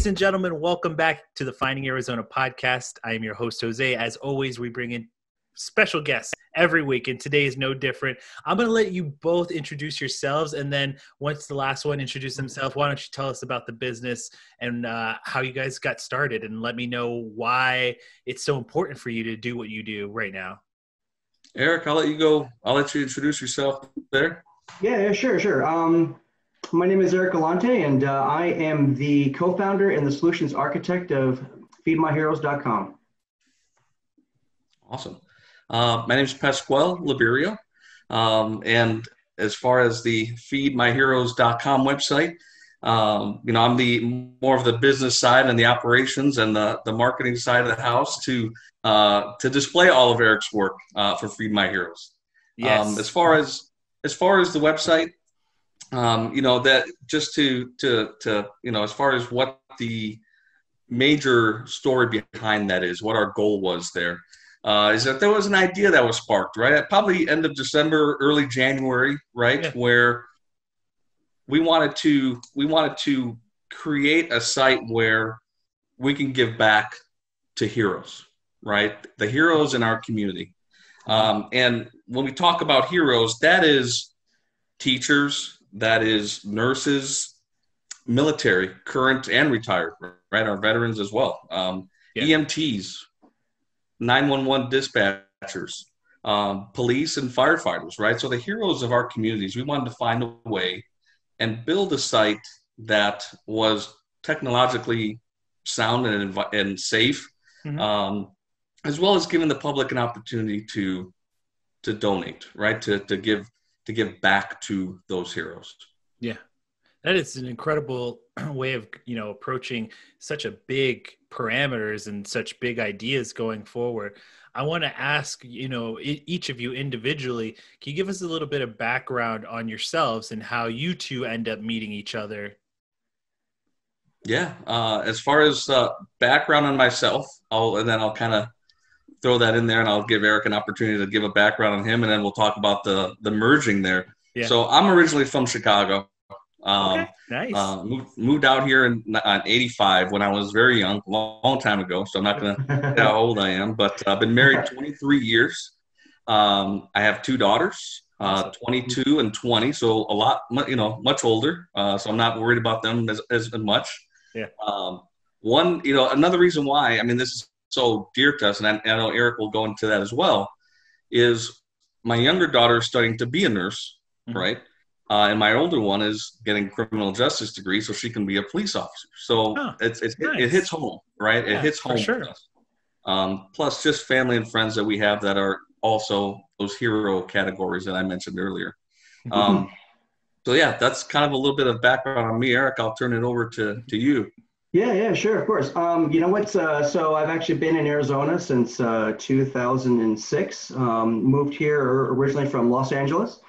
Ladies and gentlemen, welcome back to the Finding Arizona podcast. I am your host, Jose. As always, we bring in special guests every week, and today is no different. I'm going to let you both introduce yourselves, and then once the last one introduce himself, why don't you tell us about the business and how you guys got started, and let me know why it's so important for you to do what you do right now. Eric, I'll let you go. I'll let you introduce yourself there. Yeah, sure. My name is Eric Galante, and I am the co-founder and the solutions architect of feedmyheroes.com. Awesome. My name is Pasquale, Liberio. And as far as the feedmyheroes.com website, I'm the more of the business side and the operations and the marketing side of the house to display all of Eric's work for Feed My Heroes. Yes. As far as the website, that just as far as what the major story behind that is, what our goal was there, is that there was an idea that was sparked, right? At probably end of December, early January, right? Yeah. Where we wanted to create a site where we can give back to heroes, right? The heroes in our community. And when we talk about heroes, that is teachers, that is nurses, military, current and retired, right? Our veterans as well. EMTs, 911 dispatchers, police and firefighters, right? So the heroes of our communities, we wanted to find a way and build a site that was technologically sound and safe, as well as giving the public an opportunity to donate, right? To give back to those heroes. Yeah, that is an incredible way of approaching such a big parameters and such big ideas going forward. I want to ask, each of you individually, can you give us a little bit of background on yourselves and how you two end up meeting each other? Yeah. As far as background on myself, I'll kind of throw that in there, and I'll give Eric an opportunity to give a background on him, and then we'll talk about the merging there. Yeah. So I'm originally from Chicago. Okay, nice. Moved out here in 85 when I was very young, long time ago. So I'm not going to say how old I am, but I've been married 23 years. I have two daughters, 22 and 20. So a lot, much older. So I'm not worried about them as much. Yeah. Another reason why, this is so dear to us, and I know Eric will go into that as well, is my younger daughter is studying to be a nurse, right? And my older one is getting criminal justice degree so she can be a police officer. So nice. It hits home, right? Yeah, it hits home. For sure. Plus just family and friends that we have that are also those hero categories that I mentioned earlier. So yeah, that's kind of a little bit of background on me. Eric, I'll turn it over to you. Yeah, sure, of course. So I've actually been in Arizona since 2006. Moved here originally from Los Angeles.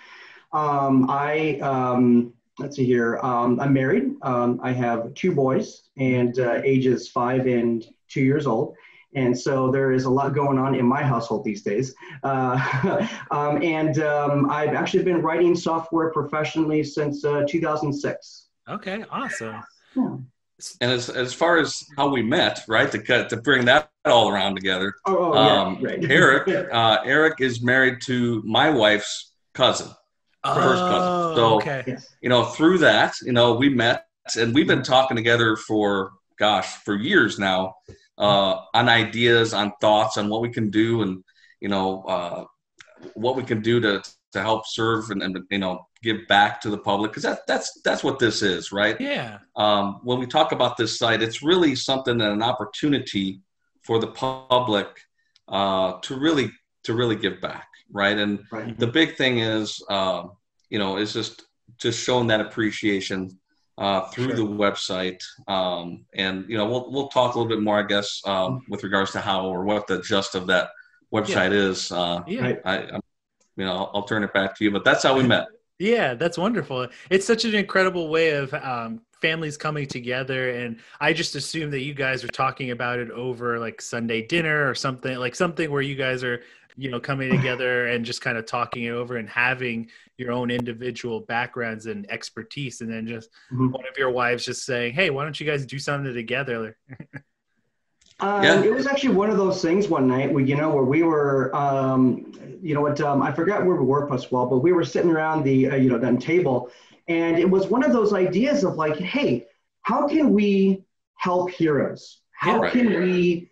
Let's see here. I'm married. I have two boys and ages 5 and 2 years old. And so there is a lot going on in my household these days. I've actually been writing software professionally since 2006. Okay, awesome. Yeah. And as far as how we met, right, to bring that all around together, right. Eric is married to my wife's cousin. First cousin. So, okay. Through that, we met, and we've been talking together for years now, on ideas, on thoughts, on what we can do, and, what we can do to help serve and give back to the public. Because that's what this is, right? Yeah. When we talk about this site, it's really something and an opportunity for the public to really give back. Right. And the big thing is, is just showing that appreciation through the website. And, we'll talk a little bit more, I guess, with regards to how or what the gist of that website is. I'll turn it back to you, but that's how we met. Yeah, that's wonderful. It's such an incredible way of families coming together. And I just assume that you guys are talking about it over like Sunday dinner or something where you guys are coming together and just kind of talking it over and having your own individual backgrounds and expertise, and then just one of your wives just saying, hey, why don't you guys do something together? It was actually one of those things one night where we were, I forgot where we were, Pasquale, but we were sitting around the, that table, and it was one of those ideas of like, hey, how can we help heroes? How can we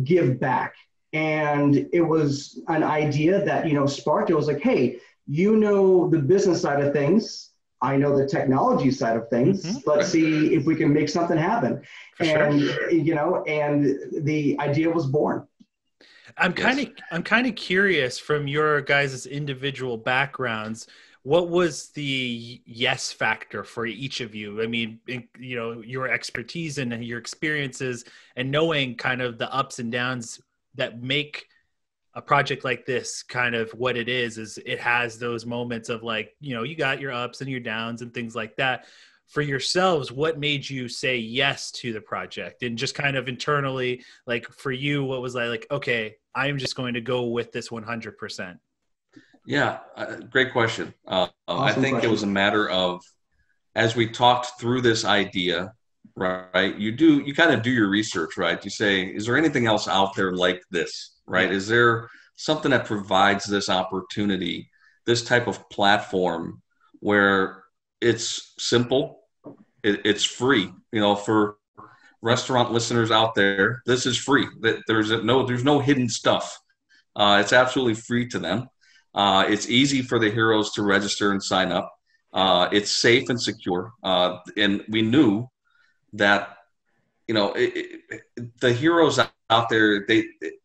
give back? And it was an idea that, sparked. It was like, hey, the business side of things. I know the technology side of things. Let's see if we can make something happen. And the idea was born. I'm kind of curious from your guys' individual backgrounds, what was the yes factor for each of you? I mean, your expertise and your experiences and knowing kind of the ups and downs that make a project like this kind of what it is it has those moments of like, you got your ups and your downs and things like that. For yourselves, what made you say yes to the project? And just kind of internally, like for you, what was like, okay, I'm just going to go with this 100%? Yeah, great question. Awesome I think question. It was a matter of, as we talked through this idea, right, you kind of do your research, right? You say, is there anything else out there like this, right? Is there something that provides this opportunity, this type of platform where it's simple, it's free, for restaurant listeners out there, this is free. There's no hidden stuff. It's absolutely free to them. It's easy for the heroes to register and sign up. It's safe and secure. And we knew that, the heroes out there,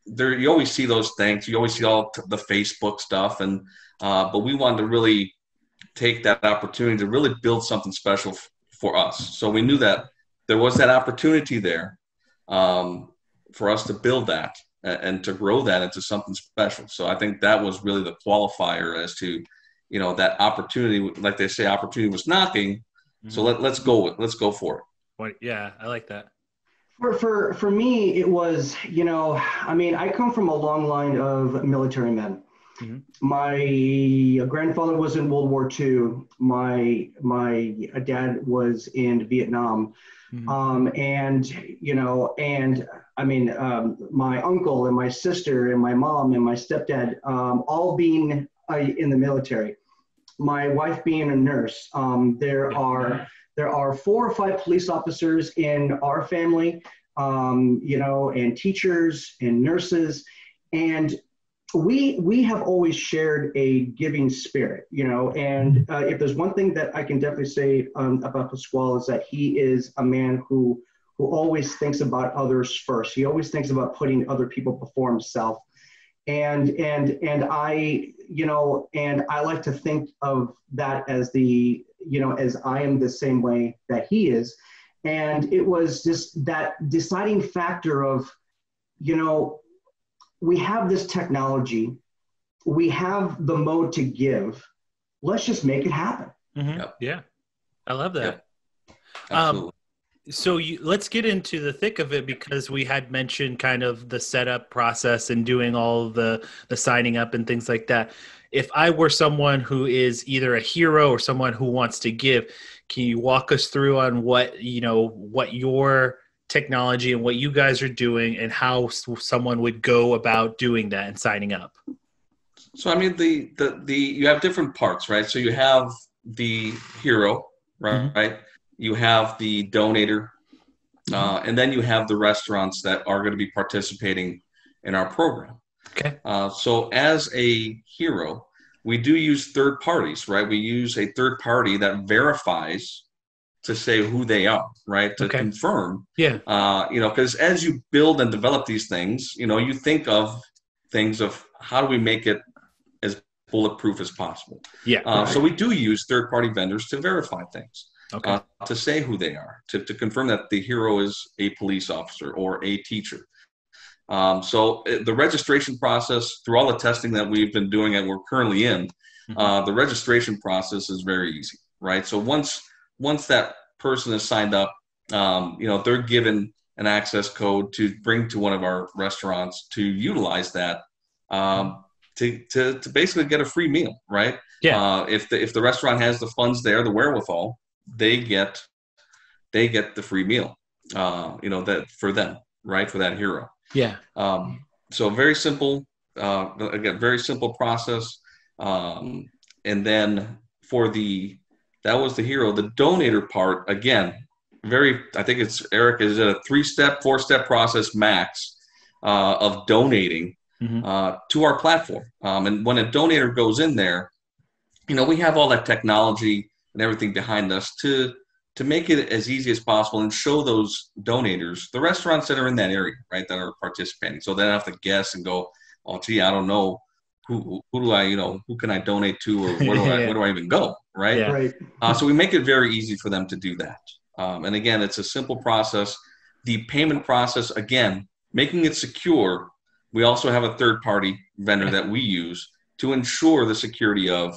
you always see those things. You always see all the Facebook stuff. But we wanted to really take that opportunity to really build something special for us. So we knew that there was that opportunity there for us to build that and to grow that into something special. So I think that was really the qualifier as to, that opportunity, like they say, opportunity was knocking. So let's go for it. Yeah, I like that. For me, it was, I come from a long line of military men. My grandfather was in World War II. My dad was in Vietnam. My uncle and my sister and my mom and my stepdad, all being in the military. My wife being a nurse. There are 4 or 5 police officers in our family, and teachers and nurses. And we have always shared a giving spirit, and if there's one thing that I can definitely say about Pasquale is that he is a man who always thinks about others first. He always thinks about putting other people before himself. And I like to think of that as as I am the same way that he is. And it was just that deciding factor of, we have this technology, we have the mode to give, let's just make it happen. Yeah, I love that. Absolutely. So let's get into the thick of it, because we had mentioned kind of the setup process and doing all the signing up and things like that. If I were someone who is either a hero or someone who wants to give, can you walk us through on what your technology and what you guys are doing and how someone would go about doing that and signing up? So, I mean, you have different parts, right? So you have the hero, right? You have the donator, and then you have the restaurants that are going to be participating in our program. Okay. So as a hero, we do use third parties, right? We use a third party that verifies to say who they are, right? To confirm. Yeah. Because as you build and develop these things, you think of things of how do we make it as bulletproof as possible. Yeah. So we do use third party vendors to verify things. Okay. To say who they are, to confirm that the hero is a police officer or a teacher. So the registration process, through all the testing that we've been doing and we're currently in, the registration process is very easy, right? So once that person is signed up, they're given an access code to bring to one of our restaurants to utilize that to basically get a free meal, right? Yeah. If the restaurant has the funds there, the wherewithal, they get the free meal, that for them, right? For that hero. Yeah. So very simple, again, very simple process. And then that was the hero. The donator part, again, I think it's Eric, is it a 3-step, 4-step process max of donating to our platform. And when a donator goes in there, we have all that technology and everything behind us to make it as easy as possible and show those donators, the restaurants that are in that area, right, that are participating. So they don't have to guess and go, oh, gee, I don't know who do I, who can I donate to, or where do I even go, right? Yeah. Right. So we make it very easy for them to do that. And again, it's a simple process. The payment process, again, making it secure. We also have a third-party vendor that we use to ensure the security of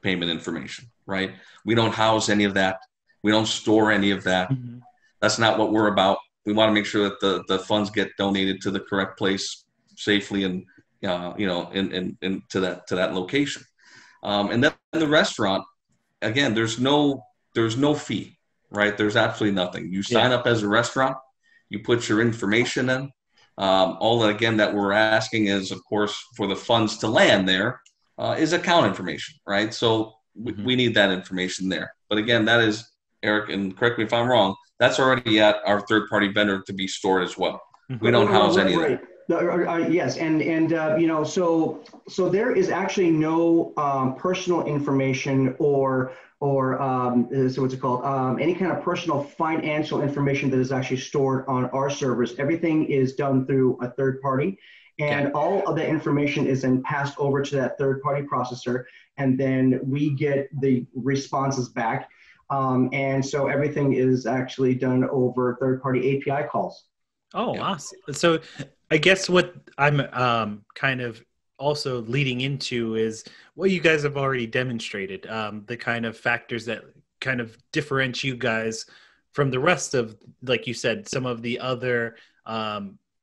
payment information, right? We don't house any of that. We don't store any of that. Mm-hmm. That's not what we're about. We want to make sure that the funds get donated to the correct place safely and to that location. And then the restaurant, again, there's no fee, right? There's absolutely nothing. You sign up as a restaurant, you put your information in. All that, again, that we're asking is, of course, for the funds to land there is account information, right? So we need that information there. But again, that is, Eric, and correct me if I'm wrong, that's already at our third-party vendor to be stored as well. We don't house any of that. Yes, so there is actually no personal information or so what's it called? Any kind of personal financial information that is actually stored on our servers. Everything is done through a third party, and all of that information is then passed over to that third party processor, and then we get the responses back. And so everything is actually done over third party API calls. Oh, awesome. So I guess what I'm kind of also leading into is what you guys have already demonstrated, the kind of factors that kind of differentiate you guys from the rest of, like you said, some of the other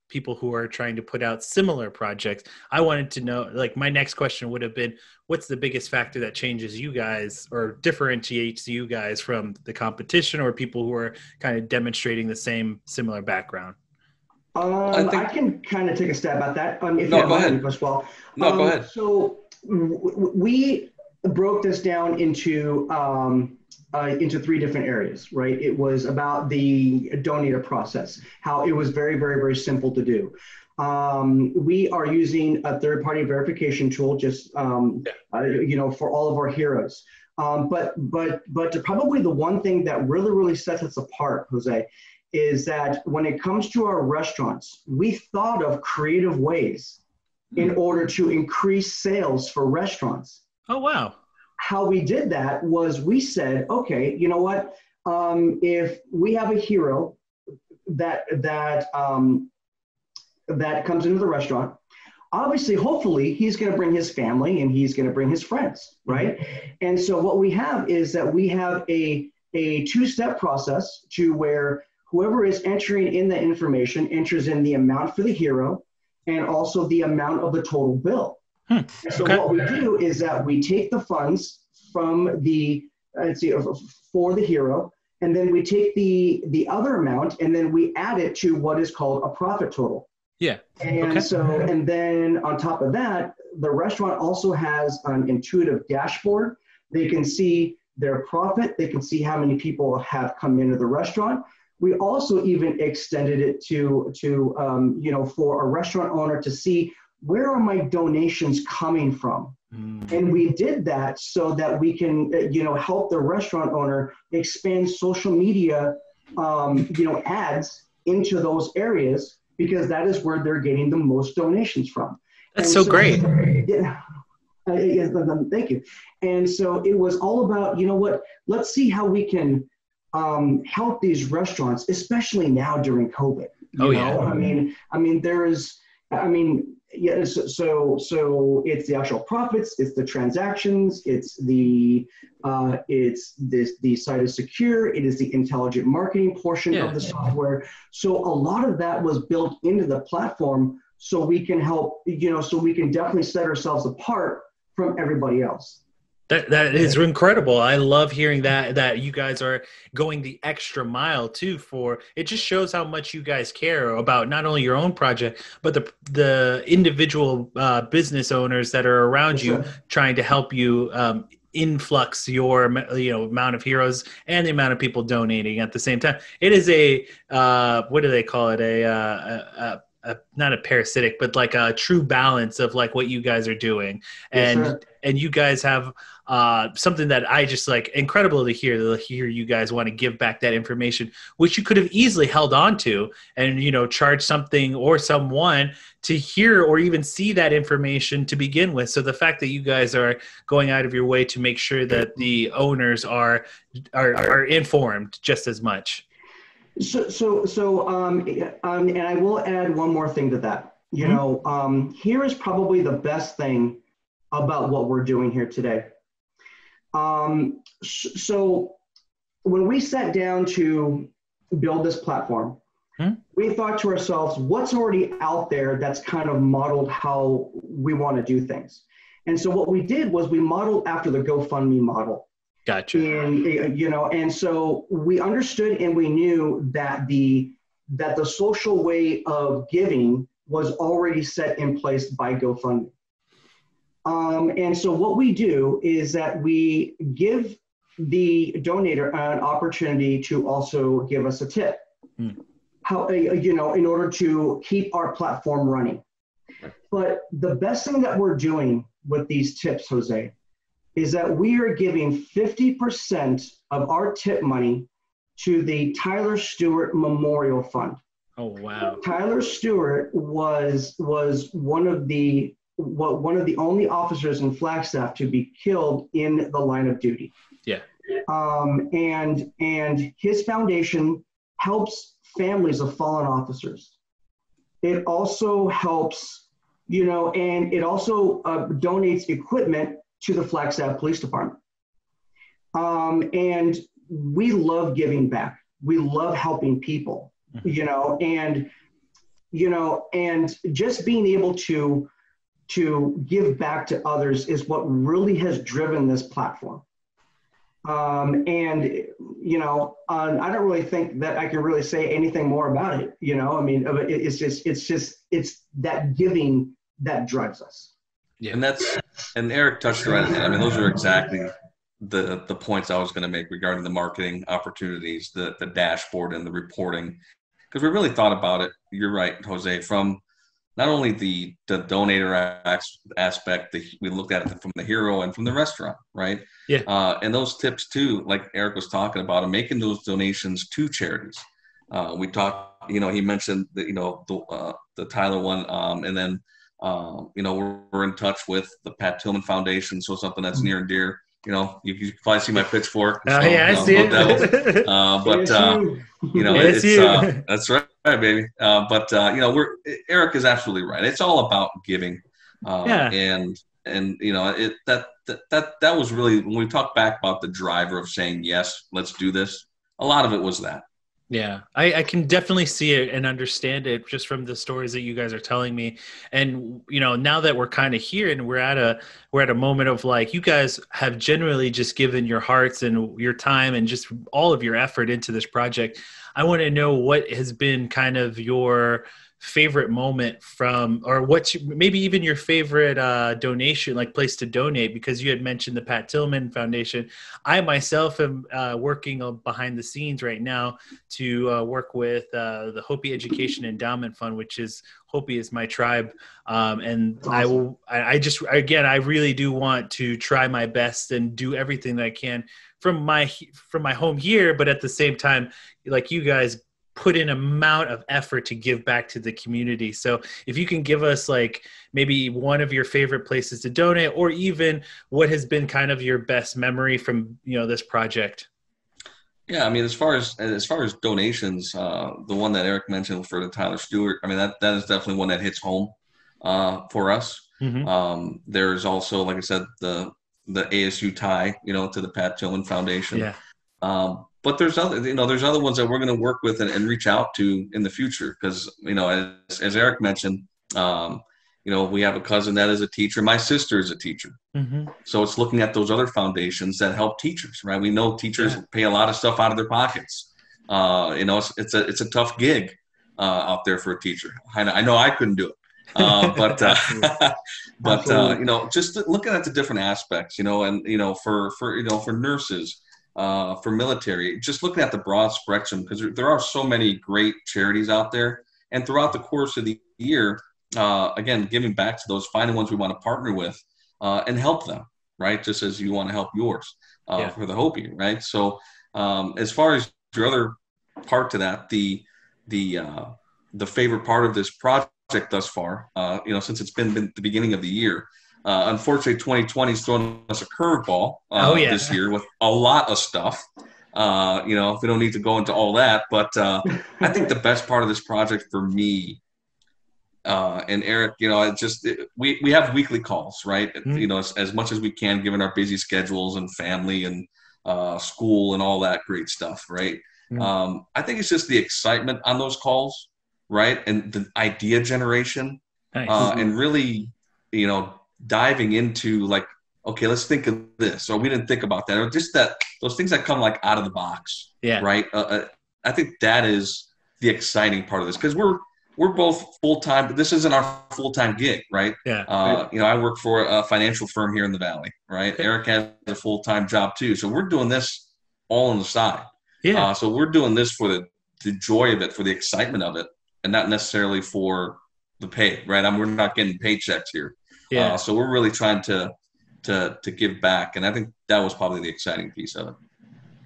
people who are trying to put out similar projects. I wanted to know, like, my next question would have been, what's the biggest factor that changes you guys or differentiates you guys from the competition or people who are kind of demonstrating the same similar background? I can kind of take a stab at that. Go ahead. Pasquale. Go ahead. So we broke this down into 3 different areas, right? It was about the donator process, how it was very, very, very simple to do. We are using a third-party verification tool, just for all of our heroes. But probably the one thing that really, really sets us apart, Jose, is that when it comes to our restaurants, we thought of creative ways in order to increase sales for restaurants. Oh, wow. How we did that was we said, okay, you know what? If we have a hero that comes into the restaurant, obviously, hopefully, he's going to bring his family and he's going to bring his friends, right? And so what we have is that we have a 2-step process to where whoever is entering in the information enters in the amount for the hero and also the amount of the total bill. So what we do is that we take the funds from for the hero, and then we take the other amount and then we add it to what is called a profit total. Yeah. And then on top of that, the restaurant also has an intuitive dashboard. They can see their profit. They can see how many people have come into the restaurant. We also even extended it to for a restaurant owner to see, where are my donations coming from? And we did that so that we can, help the restaurant owner expand social media, ads into those areas, because that is where they're getting the most donations from. That's so great. Yeah. Thank you. And so it was all about, let's see how we can help these restaurants, especially now during COVID. So it's the actual profits, it's the transactions, it's the site is secure, it is the intelligent marketing portion of the software. So a lot of that was built into the platform so we can help, so we can definitely set ourselves apart from everybody else. That is incredible. I love hearing that you guys are going the extra mile too. For it just shows how much you guys care about not only your own project, but the individual business owners that are around you, trying to help you influx your amount of heroes and the amount of people donating at the same time. It is a what do they call it? Not a parasitic, but like a true balance of like what you guys are doing, and you guys have something that I just like incredible to hear you guys want to give back that information, which you could have easily held on to and charge something or someone to hear or even see that information to begin with. So the fact that you guys are going out of your way to make sure that the owners are informed just as much. And I will add one more thing to that. Here is probably the best thing about what we're doing here today. So when we sat down to build this platform, we thought to ourselves, what's already out there that's kind of modeled how we want to do things? And so what we did was we modeled after the GoFundMe model. Gotcha. And so we understood and we knew that the social way of giving was already set in place by GoFundMe. And so what we do is that we give the donator an opportunity to also give us a tip. In order to keep our platform running. But the best thing that we're doing with these tips, Jose, is that we are giving 50% of our tip money to the Tyler Stewart Memorial Fund. Oh, wow. Tyler Stewart was one of the only officers in Flagstaff to be killed in the line of duty. Yeah. And his foundation helps families of fallen officers. It also helps, and it also donates equipment to the Flagstaff Police Department. And we love giving back. We love helping people, and just being able to give back to others is what really has driven this platform. I don't really think that I can really say anything more about it. It's that giving that drives us. Yeah. And Eric touched right on it. I mean, those are exactly the points I was going to make regarding the marketing opportunities, the dashboard and the reporting, because we really thought about it. You're right, Jose, from not only the donator aspect, we looked at it from the hero and from the restaurant, right? Yeah. And those tips too, like Eric was talking about, and making those donations to charities. We talked, he mentioned the Tyler one, and then we're in touch with the Pat Tillman Foundation, so something that's near and dear. You can probably see my pitchfork. Oh, yeah, I see it. That's right, baby. Eric is absolutely right. It's all about giving. And that was really, when we talk back about the driver of saying, yes, let's do this, a lot of it was that. Yeah, I can definitely see it and understand it just from the stories that you guys are telling me. And, now that we're kind of here and we're at a moment of like, you guys have generally just given your hearts and your time and just all of your effort into this project. I want to know what has been kind of your favorite moment from, or maybe even your favorite donation, like place to donate, because you had mentioned the Pat Tillman Foundation. I myself am working behind the scenes right now to work with the Hopi Education Endowment Fund, which is Hopi is my tribe. And awesome. I really do want to try my best and do everything that I can from my home here, but at the same time, like you guys put in amount of effort to give back to the community. So if you can give us like maybe one of your favorite places to donate, or even what has been kind of your best memory from, this project. Yeah. I mean, as far as donations, the one that Eric mentioned for the Tyler Stewart, I mean, that is definitely one that hits home for us. Mm-hmm. There's also, like I said, the ASU tie, to the Pat Tillman Foundation. Yeah. But there's other ones that we're going to work with and reach out to in the future, because as Eric mentioned, We have a cousin that is a teacher. My sister is a teacher. Mm-hmm. So it's looking at those other foundations that help teachers, right? We know teachers pay a lot of stuff out of their pockets. It's a tough gig out there for a teacher. I know I couldn't do it. Just looking at the different aspects, for nurses, for military, just looking at the broad spectrum, because there are so many great charities out there. And throughout the course of the year, again, giving back to those, finding ones we want to partner with and help them, right? Just as you want to help yours for the Hopi, right? So as far as your other part to that, the favorite part of this project thus far, since it's been the beginning of the year, unfortunately, 2020 has thrown us a curveball this year with a lot of stuff. We don't need to go into all that, but I think the best part of this project for me and Eric, we have weekly calls, right? Mm-hmm. As much as we can, given our busy schedules and family and school and all that great stuff, right? Mm-hmm. I think it's just the excitement on those calls, right? And the idea generation, nice. And really, diving into like, okay, let's think of this, or we didn't think about that, or just those things that come like out of the box, right? I think that is the exciting part of this, because we're both full-time, but this isn't our full-time gig, right? Yeah. I work for a financial firm here in the Valley, right? Okay. Eric has a full-time job too. So we're doing this all on the side. Yeah. So we're doing this for the joy of it, for the excitement of it, and not necessarily for the pay, right? We're not getting paychecks here. Yeah. So we're really trying to give back. And I think that was probably the exciting piece of it.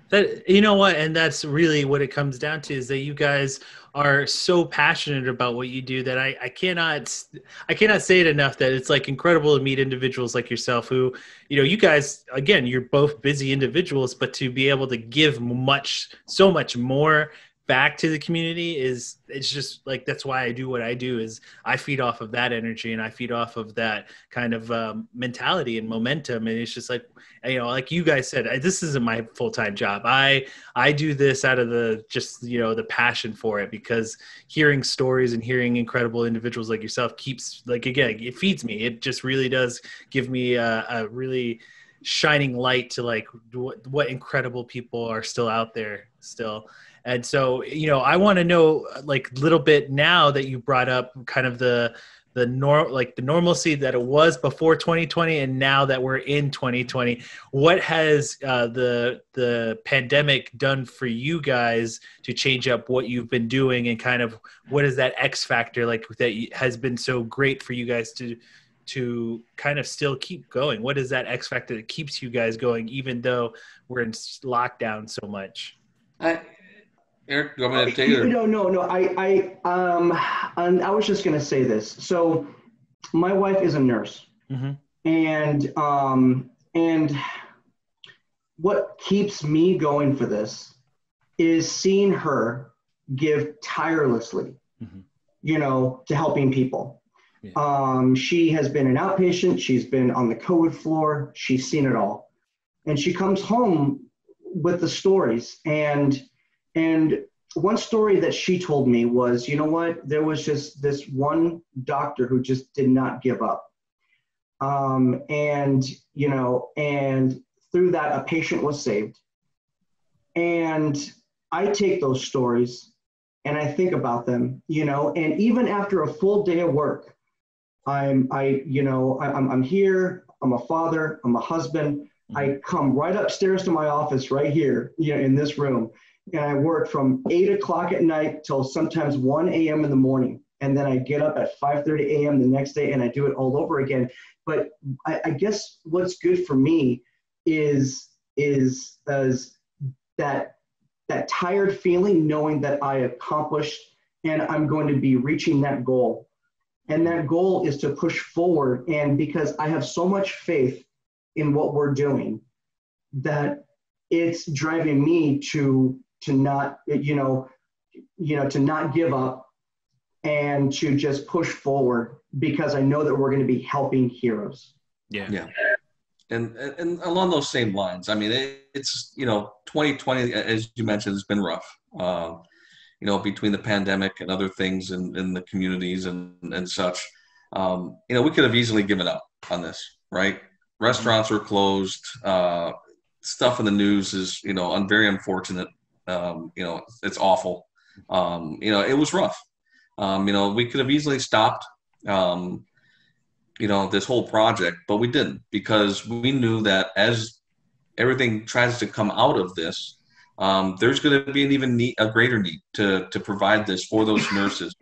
That, you know what, and that's really what it comes down to, is that you guys are so passionate about what you do that I cannot say it enough, that it's like incredible to meet individuals like yourself who, you guys, again, you're both busy individuals, but to be able to give so much more back to the community it's just like, that's why I do what I do, is I feed off of that energy and I feed off of that kind of mentality and momentum. And it's just like, like you guys said, this isn't my full-time job. I do this out of the passion for it, because hearing stories and hearing incredible individuals like yourself keeps, like, again, it feeds me. It just really does give me a really shining light to like what incredible people are still out there still. And so, I want to know, like, a little bit, now that you brought up kind of the normalcy that it was before 2020, and now that we're in 2020, what has the pandemic done for you guys to change up what you've been doing, and kind of what is that X factor like that has been so great for you guys to kind of still keep going? What is that X factor that keeps you guys going, even though we're in lockdown so much? Eric, do you want me to take it? No. I was just going to say this. So my wife is a nurse, mm-hmm. and what keeps me going for this is seeing her give tirelessly, mm-hmm. To helping people. Yeah. She has been an outpatient. She's been on the COVID floor. She's seen it all. And she comes home with the stories. And one story that she told me was, there was just this one doctor who just did not give up. And through that, a patient was saved. And I take those stories and I think about them, and even after a full day of work, I'm here, I'm a father, I'm a husband. I come right upstairs to my office right here, in this room. And I work from 8 o'clock at night till sometimes 1 a.m. in the morning. And then I get up at 5:30 a.m. the next day and I do it all over again. But I guess what's good for me is that tired feeling, knowing that I accomplished and I'm going to be reaching that goal. And that goal is to push forward. And because I have so much faith in what we're doing, that it's driving me to not, to not give up and to just push forward, because I know that we're going to be helping heroes. Yeah. And along those same lines, I mean, it's 2020, as you mentioned, has been rough. between the pandemic and other things in the communities and such, we could have easily given up on this, right? Restaurants were closed. Stuff in the news is, very unfortunate. It's awful. It was rough. We could have easily stopped, this whole project, but we didn't, because we knew that as everything tries to come out of this, there's going to be a greater need to provide this for those nurses,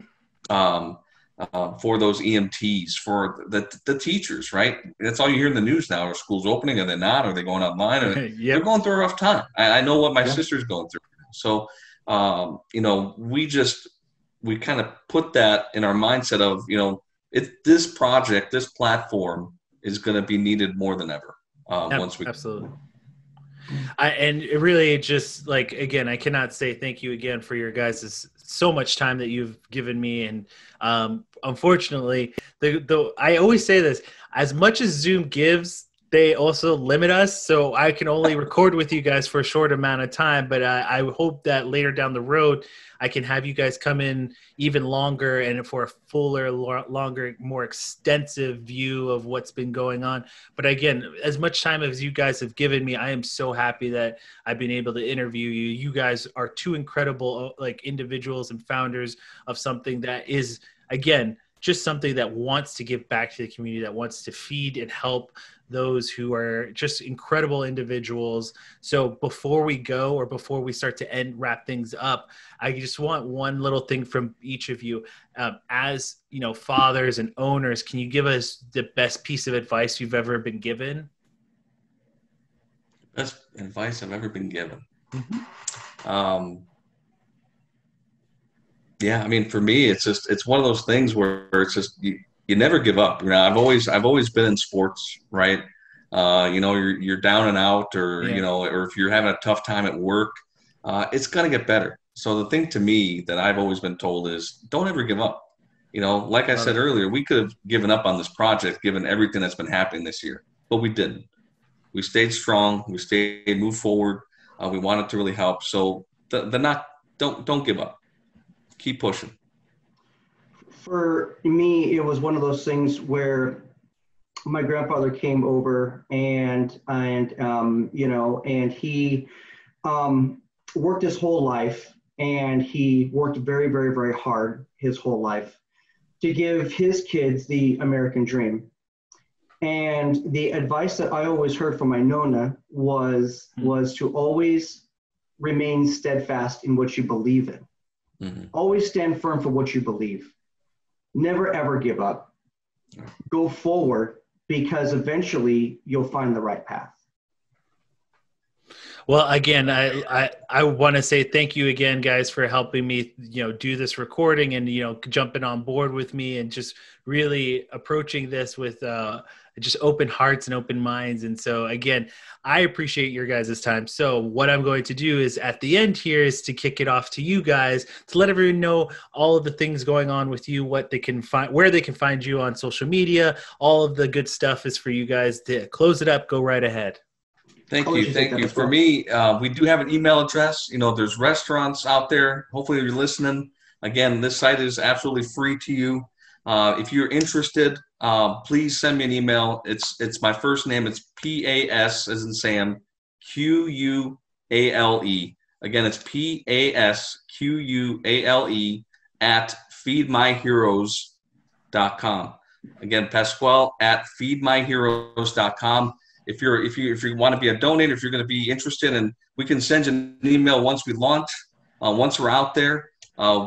for those EMTs, for the teachers, right? That's all you hear in the news now. Are schools opening? Are they not? Are they going online? Yep. They're going through a rough time. I know what my sister's going through. So, we kind of put that in our mindset of, this project, this platform is going to be needed more than ever. Once we absolutely. And it really just, like, again, I cannot say thank you again for your guys' so much time that you've given me. And unfortunately, I always say this, as much as Zoom gives, they also limit us. So I can only record with you guys for a short amount of time, but I hope that later down the road, I can have you guys come in even longer and for a fuller, longer, more extensive view of what's been going on. But again, as much time as you guys have given me, I am so happy that I've been able to interview you. You guys are two incredible, individuals and founders of something that is, again, just something that wants to give back to the community, that wants to feed and help those who are just incredible individuals. So before we go, or before we start to wrap things up, I just want one little thing from each of you. As fathers and owners, can you give us the best piece of advice you've ever been given? Best advice I've ever been given. Yeah, I mean, for me, it's one of those things where it's just you never give up. I've always been in sports, right? You're down and out, or or if you're having a tough time at work, it's gonna get better. So the thing to me that I've always been told is, don't ever give up. Like I said earlier, we could have given up on this project given everything that's been happening this year, but we didn't. We stayed strong. We moved forward. We wanted to really help. So don't give up. Keep pushing. For me, it was one of those things where my grandfather came over and he worked his whole life, and he worked very, very, very hard his whole life to give his kids the American dream. And the advice that I always heard from my Nona was to always remain steadfast in what you believe in. Mm-hmm. Always stand firm for what you believe. Never, ever give up. Go forward, because eventually you'll find the right path. Well, again, I want to say thank you again, guys, for helping me, do this recording and, jumping on board with me and just really approaching this with just open hearts and open minds. And so, again, I appreciate your guys' time. So what I'm going to do is at the end here is to kick it off to you guys to let everyone know all of the things going on with you, what they can find, where they can find you on social media. All of the good stuff is for you guys to close it up. Go right ahead. Thank you. For me, we do have an email address. There's restaurants out there. Hopefully you're listening. Again, this site is absolutely free to you. If you're interested, please send me an email. It's my first name. It's PAS as in Sam, QUALE. Again, it's PASQUALE at feedmyheroes.com. Again, Pasquale at feedmyheroes.com. If you want to be a donator, if you're going to be interested, and we can send you an email once we launch, once we're out there,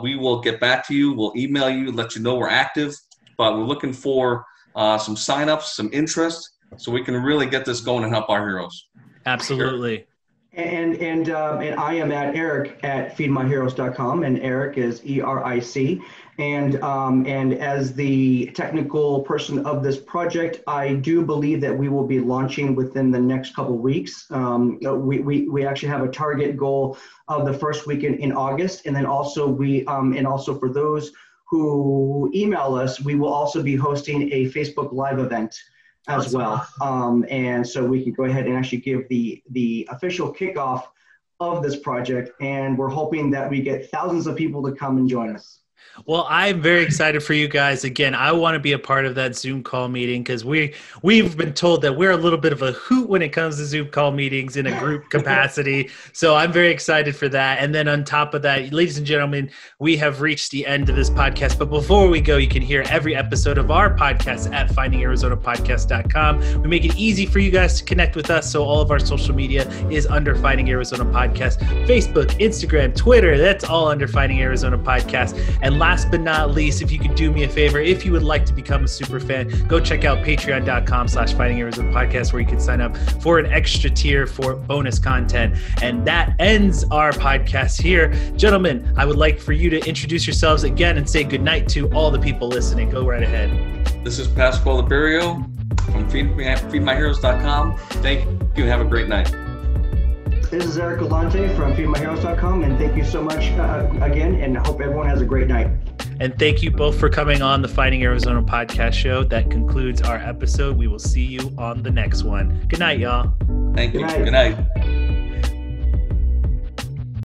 we will get back to you. We'll email you, let you know we're active, but we're looking for some signups, some interest, so we can really get this going and help our heroes. Absolutely. And I am at Eric at feedmyheroes.com, and Eric is ERIC. And as the technical person of this project, I do believe that we will be launching within the next couple of weeks. We actually have a target goal of the first weekend in August, and then also also for those who email us, we will also be hosting a Facebook Live event as well. And so we can go ahead and actually give the official kickoff love this project, and we're hoping that we get thousands of people to come and join us. Well, I'm very excited for you guys. Again, I want to be a part of that Zoom call meeting because we've been told that we're a little bit of a hoot when it comes to Zoom call meetings in a group capacity. So I'm very excited for that. And then on top of that, ladies and gentlemen, we have reached the end of this podcast. But before we go, you can hear every episode of our podcast at findingarizonapodcast.com. We make it easy for you guys to connect with us. So all of our social media is under Finding Arizona Podcast. Facebook, Instagram, Twitter, that's all under Finding Arizona Podcast. And last but not least, if you could do me a favor, if you would like to become a super fan, go check out patreon.com/Finding Arizona Podcast, where you can sign up for an extra tier for bonus content. And that ends our podcast here. Gentlemen, I would like for you to introduce yourselves again and say goodnight to all the people listening. Go right ahead. This is Pasquale Liberio from feedmyheroes.com. Thank you. Have a great night. This is Eric Galante from feedmyheroes.com, and thank you so much again, and I hope everyone has a great night. And thank you both for coming on the Finding Arizona podcast show. That concludes our episode. We will see you on the next one. Good night, y'all. Thank you. Good night.